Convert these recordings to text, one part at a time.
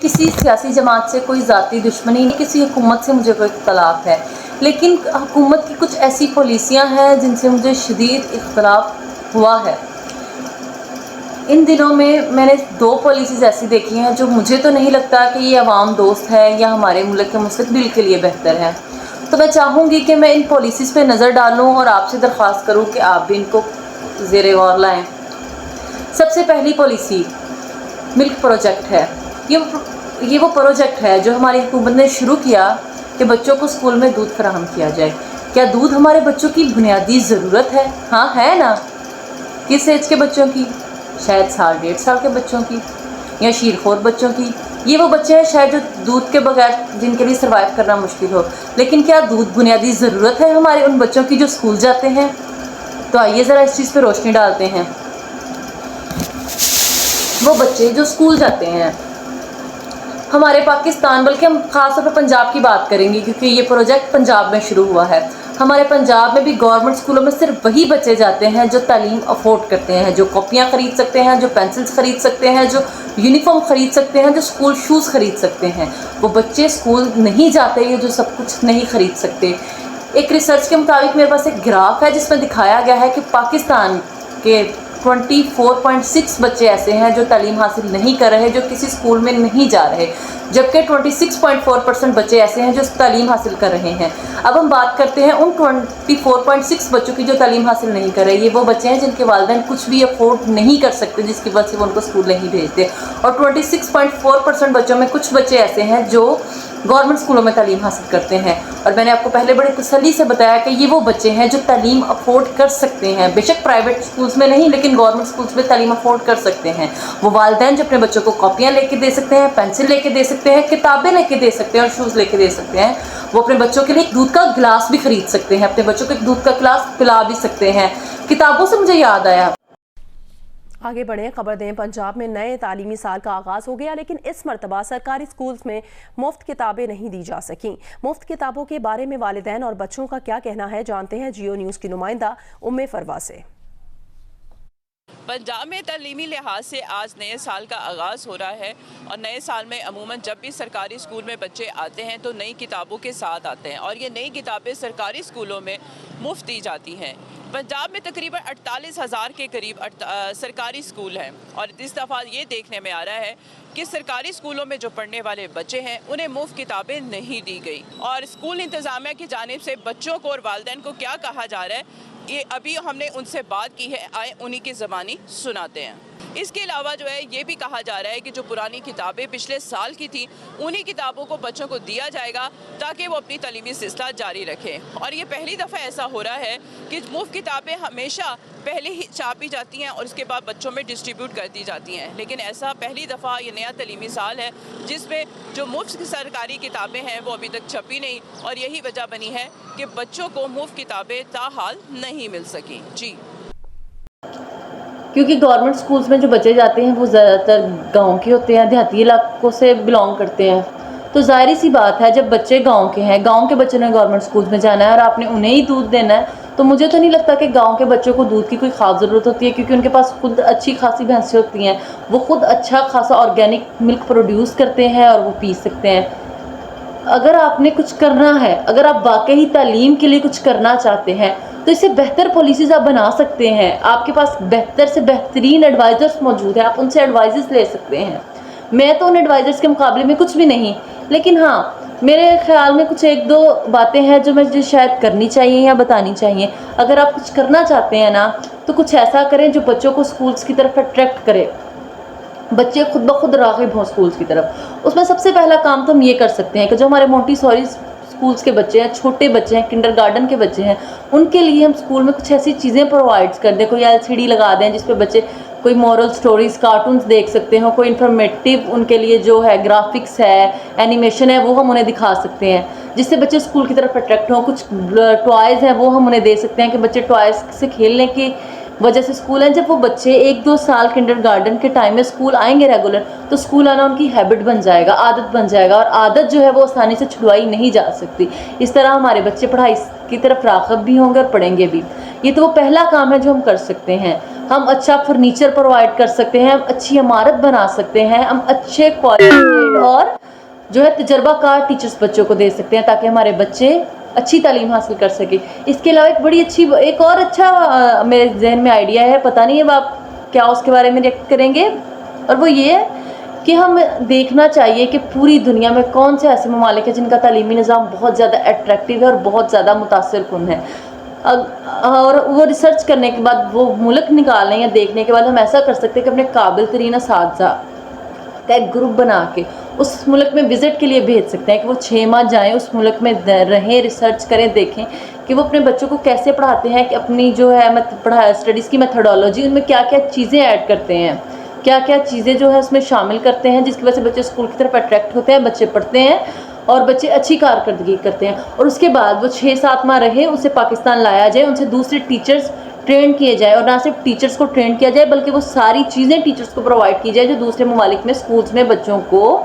किसी सियासी जमात से कोई ज़ाती दुश्मनी नहीं, किसी हुकूमत से मुझे कोई इख्तलाफ है, लेकिन हुकूमत की कुछ ऐसी पॉलिसियाँ हैं जिनसे मुझे शदीद इख्तलाफ हुआ है। इन दिनों में मैंने 2 पॉलिसीज़ ऐसी देखी हैं जो मुझे तो नहीं लगता कि ये अवाम दोस्त है या हमारे मुल्क के मुस्तक़बिल के लिए बेहतर है। तो मैं चाहूँगी कि मैं इन पॉलिसीज़ पे नज़र डालूँ और आपसे दरख्वास्त करूँ कि आप भी इनको ज़ेरे गौर लाएँ। सबसे पहली पॉलिसी मिल्क प्रोजेक्ट है। ये वो प्रोजेक्ट है जो हमारी हुकूमत ने शुरू किया कि बच्चों को स्कूल में दूध फराहम किया जाए। क्या दूध हमारे बच्चों की बुनियादी ज़रूरत है? हाँ, है ना। किस एज के बच्चों की? शायद 1.5 साल के बच्चों की या शीरखोर बच्चों की। ये वो बच्चे हैं शायद जो दूध के बगैर जिनके लिए सर्वाइव करना मुश्किल हो। लेकिन क्या दूध बुनियादी ज़रूरत है हमारे उन बच्चों की जो स्कूल जाते हैं? तो आइए ज़रा इस चीज़ पे रोशनी डालते हैं। वो बच्चे जो स्कूल जाते हैं हमारे पाकिस्तान, बल्कि हम ख़ास तौर पर पंजाब की बात करेंगे क्योंकि ये प्रोजेक्ट पंजाब में शुरू हुआ है। हमारे पंजाब में भी गवर्नमेंट स्कूलों में सिर्फ वही बच्चे जाते हैं जो तालीम अफोर्ड करते हैं, जो कॉपियाँ ख़रीद सकते हैं, जो पेंसिल्स ख़रीद सकते हैं, जो यूनिफॉर्म ख़रीद सकते हैं, जो स्कूल शूज़ ख़रीद सकते हैं। वो बच्चे स्कूल नहीं जाते ये जो सब कुछ नहीं ख़रीद सकते। एक रिसर्च के मुताबिक मेरे पास एक ग्राफ है जिसमें दिखाया गया है कि पाकिस्तान के 24.6 बच्चे ऐसे हैं जो तालीम हासिल नहीं कर रहे, जो किसी स्कूल में नहीं जा रहे, जबकि 26.4% बच्चे ऐसे हैं जो तालीम हासिल कर रहे हैं। अब हम बात करते हैं उन 24.6 बच्चों की जो तालीम हासिल नहीं कर रहे। ये वो बच्चे हैं जिनके वालिदैन कुछ भी अफोर्ड नहीं कर सकते, जिसकी वजह से वो उनको स्कूल नहीं भेजते। और 26.4% बच्चों में कुछ बच्चे ऐसे हैं जो गवर्नमेंट स्कूलों में तालीम हासिल करते हैं। और मैंने आपको पहले बड़े तसल्ली से बताया कि ये वो बच्चे हैं जो तालीम अफोर्ड कर सकते हैं, बेशक प्राइवेट स्कूल्स में नहीं लेकिन गवर्नमेंट स्कूल्स में तालीम अफोर्ड कर सकते हैं। वो वालिदैन जो अपने बच्चों को कॉपियाँ लेके दे सकते हैं, पेंसिल लेके दे सकते हैं, किताबें लेके दे सकते हैं और शूज़ लेके दे सकते हैं। वो अपने बच्चों के लिए एक दूध का गिलास भी खरीद सकते हैं, अपने बच्चों को एक दूध का गिलास पिला भी सकते हैं। किताबों से मुझे याद आया, आगे बढ़ें, खबर दें। पंजाब में नए तालीमी साल का आगाज़ हो गया, लेकिन इस मरतबा सरकारी स्कूल्स में मुफ्त किताबें नहीं दी जा सकीं। मुफ्त किताबों के बारे में वालिदैन और बच्चों का क्या कहना है, जानते हैं जियो न्यूज़ की नुमाइंदा उम्मे फरवा से। पंजाब में तालीमी लिहाज से आज नए साल का आगाज़ हो रहा है और नए साल में अमूमन जब भी सरकारी स्कूल में बच्चे आते हैं तो नई किताबों के साथ आते हैं और ये नई किताबें सरकारी स्कूलों में मुफ्त दी जाती हैं। पंजाब में तकरीबन 48,000 के करीब सरकारी स्कूल हैं और इस दफ़ा ये देखने में आ रहा है कि सरकारी स्कूलों में जो पढ़ने वाले बच्चे हैं उन्हें मुफ्त किताबें नहीं दी गई। और स्कूल इंतज़ामिया की जानिब से बच्चों को और वालिदैन को क्या कहा जा रहा है ये अभी हमने उनसे बात की है, आए उन्हीं की ज़बानी सुनाते हैं। इसके अलावा जो है ये भी कहा जा रहा है कि जो पुरानी किताबें पिछले साल की थी उन्हीं किताबों को बच्चों को दिया जाएगा ताकि वो अपनी तालीमी सिलसिला जारी रखें। और ये पहली दफ़ा ऐसा हो रहा है कि मुफ्त किताबें हमेशा पहले ही छापी जाती हैं और उसके बाद बच्चों में डिस्ट्रीब्यूट कर दी जाती हैं, लेकिन ऐसा पहली दफ़ा ये नया तालीमी साल है जिसमें जो मुफ्त सरकारी किताबें हैं वो अभी तक छपी नहीं और यही वजह बनी है कि बच्चों को मुफ्त किताबें ताहाल नहीं मिल सकी। जी, क्योंकि गवर्नमेंट स्कूल्स में जो बच्चे जाते हैं वो ज़्यादातर गांव के होते हैं, देहाती इलाकों से बिलोंग करते हैं। तो ज़ाहिर सी बात है जब बच्चे गांव के हैं, गांव के बच्चों ने गवर्नमेंट स्कूल्स में जाना है और आपने उन्हें ही दूध देना है, तो मुझे तो नहीं लगता कि गांव के बच्चों को दूध की कोई ख़ास ज़रूरत होती है, क्योंकि उनके पास खुद अच्छी खासी भैंसें होती हैं, वो खुद अच्छा खासा ऑर्गेनिक मिल्क प्रोड्यूस करते हैं और वो पी सकते हैं। अगर आपने कुछ करना है, अगर आप वाकई तालीम के लिए कुछ करना चाहते हैं तो इससे बेहतर पॉलिसीज़ आप बना सकते हैं। आपके पास बेहतर से बेहतरीन एडवाइज़र्स मौजूद हैं, आप उनसे एडवाइज़ ले सकते हैं। मैं तो उन एडवाइज़र्स के मुकाबले में कुछ भी नहीं, लेकिन हाँ मेरे ख्याल में कुछ 1-2 बातें हैं जो मुझे शायद करनी चाहिए या बतानी चाहिए। अगर आप कुछ करना चाहते हैं ना तो कुछ ऐसा करें जो बच्चों को स्कूल्स की तरफ अट्रैक्ट करे, बच्चे खुद ब खुद राग़िब हों स्कूल्स की तरफ। उसमें सबसे पहला काम तो हम ये कर सकते हैं कि जो हमारे मोंटेसरी स्कूल्स के बच्चे हैं, छोटे बच्चे हैं, किंडरगार्टन के बच्चे हैं, उनके लिए हम स्कूल में कुछ ऐसी चीज़ें प्रोवाइड कर दें। कोई LCD लगा दें जिस पे बच्चे कोई मॉरल स्टोरीज़, कार्टून्स देख सकते हो, कोई इन्फॉर्मेटिव उनके लिए जो है ग्राफिक्स है, एनिमेशन है, वो हम उन्हें दिखा सकते हैं जिससे बच्चे स्कूल की तरफ अट्रैक्ट हों। कुछ टॉयज़ हैं वो हम उन्हें दे सकते हैं कि बच्चे टॉयज़ से खेलने की वजह से स्कूल हैं। जब वो बच्चे 1-2 साल किंडरगार्टन के टाइम में स्कूल आएंगे रेगुलर, तो स्कूल आना उनकी हैबिट बन जाएगा, आदत बन जाएगा, और आदत जो है वो आसानी से छुड़वाई नहीं जा सकती। इस तरह हमारे बच्चे पढ़ाई की तरफ राग़िब भी होंगे और पढ़ेंगे भी। ये तो वो पहला काम है जो हम कर सकते हैं। ہم اچھا فرنیچر پرووائڈ کر سکتے ہیں, ہم اچھی عمارت بنا سکتے ہیں, ہم اچھے کوالیفائڈ اور جو ہے تجربہ کار ٹیچرز بچوں کو دے سکتے ہیں تاکہ ہمارے بچے اچھی تعلیم حاصل کر سکیں. اس کے علاوہ ایک اور اچھا میرے ذہن میں آئیڈیا ہے, پتہ نہیں اب آپ کیا اس کے بارے میں ریئیکٹ کریں گے, اور وہ یہ ہے کہ ہم دیکھنا چاہیے کہ پوری دنیا میں کون سے ایسے ممالک ہیں جن کا تعلیمی نظام بہت زیادہ اٹریکٹیو ہے اور بہت زیادہ متاثر کن ہے, اور وہ ریسرچ کرنے کے بعد وہ ملک نکالنے یا دیکھنے کے بعد ہم ایسا کر سکتے ہیں کہ اپنے قابل ترین اساتذہ کا ایک گروپ بنا کے اس ملک میں وزٹ کے لیے بھیج سکتے ہیں کہ وہ 6 ماہ جائیں اس ملک میں رہیں, ریسرچ کریں, دیکھیں کہ وہ اپنے بچوں کو کیسے پڑھاتے ہیں, کہ اپنی جو ہے اسٹڈیز کی میتھڈالوجی ان میں کیا کیا چیزیں ایڈ کرتے ہیں, کیا کیا چیزیں جو ہے اس میں شامل کرتے ہیں جس کی وجہ سے بچے اسکول کی طرف اٹریکٹ ہوتے ہیں, بچے پڑھتے ہیں اور بچے اچھی کارکردگی کرتے ہیں. اور اس کے بعد وہ 6-7 ماہ رہے, اسے پاکستان لایا جائے, ان سے دوسرے ٹیچرز ٹرین کیے جائے, اور نہ صرف ٹیچرز کو ٹرین کیا جائے بلکہ وہ ساری چیزیں ٹیچرز کو پرووائڈ کی جائے جو دوسرے ممالک میں اسکولز میں بچوں کو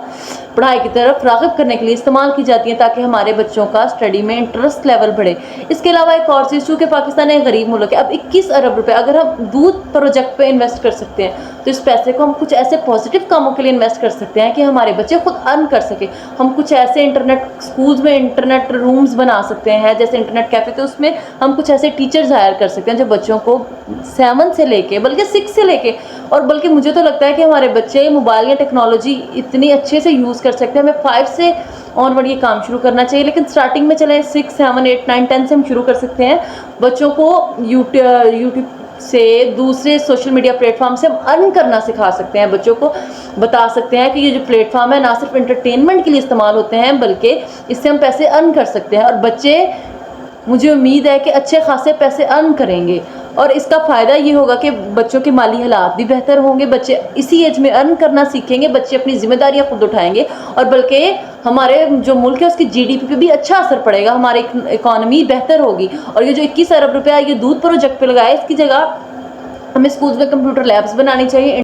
پڑھائی کی طرف راغب کرنے کے لیے استعمال کی جاتی ہیں تاکہ ہمارے بچوں کا اسٹڈی میں انٹرسٹ لیول بڑھے. اس کے علاوہ ایک اور چیز, چونکہ پاکستان ایک غریب ملک ہے, اب 21 ارب روپے اگر ہم دودھ پروجیکٹ پہ انویسٹ کر سکتے ہیں تو اس پیسے کو ہم کچھ ایسے پازیٹیو کاموں کے لیے انویسٹ کر سکتے ہیں کہ ہمارے بچے خود ارن کر سکیں. ہم کچھ ایسے انٹرنیٹ اسکولز میں انٹرنیٹ رومز بنا سکتے ہیں جیسے انٹرنیٹ کیفے, تو اس میں ہم کچھ ایسے ٹیچرز ہائر کر سکتے ہیں جو بچوں کو 7 سے لے کے بلکہ 6 سے لے کے, اور بلکہ مجھے تو لگتا ہے کہ ہمارے بچے موبائل یا ٹیکنالوجی اتنی اچھے سے یوز کر سکتے ہیں. ہمیں 5 سے آن ورڈ یہ کام شروع کرنا چاہیے, لیکن سٹارٹنگ میں چلیں 6, 7, 8, 9, 10 سے ہم شروع کر سکتے ہیں. بچوں کو یوٹیوب سے, دوسرے سوشل میڈیا پلیٹ فارم سے ہم ارن کرنا سکھا سکتے ہیں, بچوں کو بتا سکتے ہیں کہ یہ جو پلیٹ فارم ہے نہ صرف انٹرٹینمنٹ کے لیے استعمال ہوتے ہیں بلکہ اس سے ہم پیسے ارن کر سکتے ہیں, اور بچے مجھے امید ہے کہ اچھے خاصے پیسے ارن کریں گے, اور اس کا فائدہ یہ ہوگا کہ بچوں کے مالی حالات بھی بہتر ہوں گے, بچے اسی ایج میں ارن کرنا سیکھیں گے, بچے اپنی ذمہ داریاں خود اٹھائیں گے, اور بلکہ ہمارے جو ملک ہے اس کی GDP پہ بھی اچھا اثر پڑے گا, ہماری اکانومی بہتر ہوگی. اور یہ جو 21 ارب روپیہ یہ دودھ پروجیکٹ پہ لگایا, اس کی جگہ ہمیں اسکولز میں کمپیوٹر لیبس بنانی چاہیے,